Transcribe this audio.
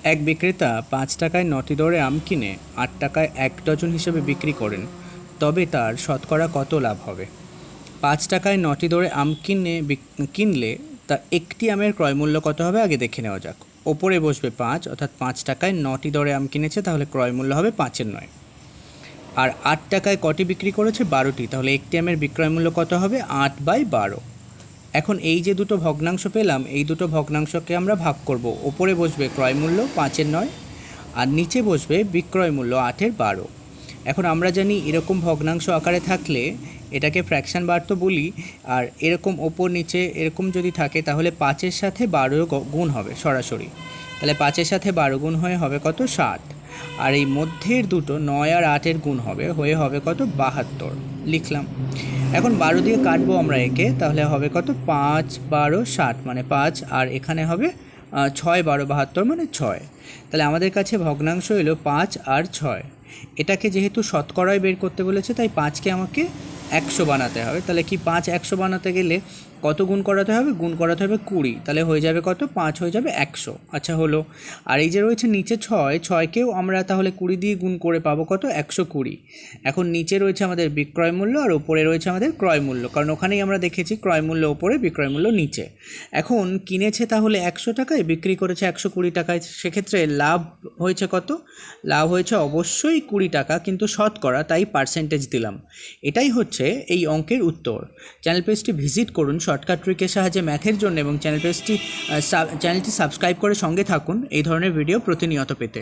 এক বিক্রেতা ৫ টাকায় ৯টি দরে আম কিনে ৮ টাকায় ১ ডজন হিসেবে বিক্রি করেন, তবে তার শতকরা কত লাভ হবে? ৫ টাকায় ৯টি দরে আম কিনলে তার একটি আমের ক্রয়মূল্য কত হবে আগে দেখে নেওয়া যাক। ওপরে বসবে ৫, অর্থাৎ ৫ টাকায় ৯টি দরে আম কিনেছে, তাহলে ক্রয়মূল্য হবে ৫-এর ৯। আর ৮ টাকায় কটি বিক্রি করেছে? ১২টি, তাহলে একটি আমের বিক্রয়মূল্য কত হবে? ৮/১২। এখন এই যে দুটো ভগ্নাংশ পেলাম, এই দুটো ভগ্নাংশকে আমরা ভাগ করব। ওপরে বসবে ক্রয়মূল্য ৫-এর ৯ আর নিচে বসবে বিক্রয়মূল্য ৮-এর ১২। এখন আমরা জানি এরকম ভগ্নাংশ আকারে থাকলে এটাকে ফ্র্যাকশান বার তো বলি, আর এরকম ওপর নিচে এরকম যদি থাকে তাহলে ৫-এর সাথে ১২ গুণ হবে সরাসরি। তাহলে ৫-এর সাথে ১২ গুণ হয়ে হবে কত? ৬০। আর এই মধ্যের দুটো ৯ আর ৮-এর গুণ হবে কত? ৭২। লিখলাম। এখন ১২ দিয়ে কাটবো আমরা একে, তাহলে হবে কত? ৫, ১২, ৬০ মানে ৫, আর এখানে হবে ৬, ১২, ৭২ মানে ৬। তাহলে আমাদের কাছে ভগ্নাংশ এলো ৫ আর ৬। এটাকে যেহেতু শতকরায় বের করতে বলেছে, তাই ৫কে আমাকে ১০০ বানাতে হবে। তাহলে কি ৫ ১০০ বানাতে গেলে কত গুণ করাতে হবে? গুণ করাতে হবে ২০। তাহলে হয়ে যাবে কত? ৫ হয়ে যাবে ১০০। আচ্ছা হলো। আর এই যে রয়েছে নিচে ৬, ৬কেও আমরা তাহলে ২০ দিয়ে গুণ করে পাবো কত? ১২০। এখন নিচে রয়েছে আমাদের বিক্রয় মূল্য আর ওপরে রয়েছে আমাদের ক্রয় মূল্য, কারণ ওখানেই আমরা দেখেছি ক্রয় মূল্য ওপরে, বিক্রয় মূল্য নিচে। এখন কিনেছে তাহলে ১০০ টাকায়, বিক্রি করেছে ১২০ টাকায়। সেক্ষেত্রে লাভ হয়েছে কত? লাভ হয়েছে অবশ্যই ২০ টাকা, কিন্তু শতকরা, তাই পার্সেন্টেজ দিলাম। এটাই হচ্ছে এই অঙ্কের উত্তর। চ্যানেল পেজটি ভিজিট করুন শর্টকাট ট্রিকের সাহায্যে ম্যাথের জন্য, এবং চ্যানেলটি সাবস্ক্রাইব করে সঙ্গে থাকুন এই ধরনের ভিডিও প্রতিনিয়ত পেতে।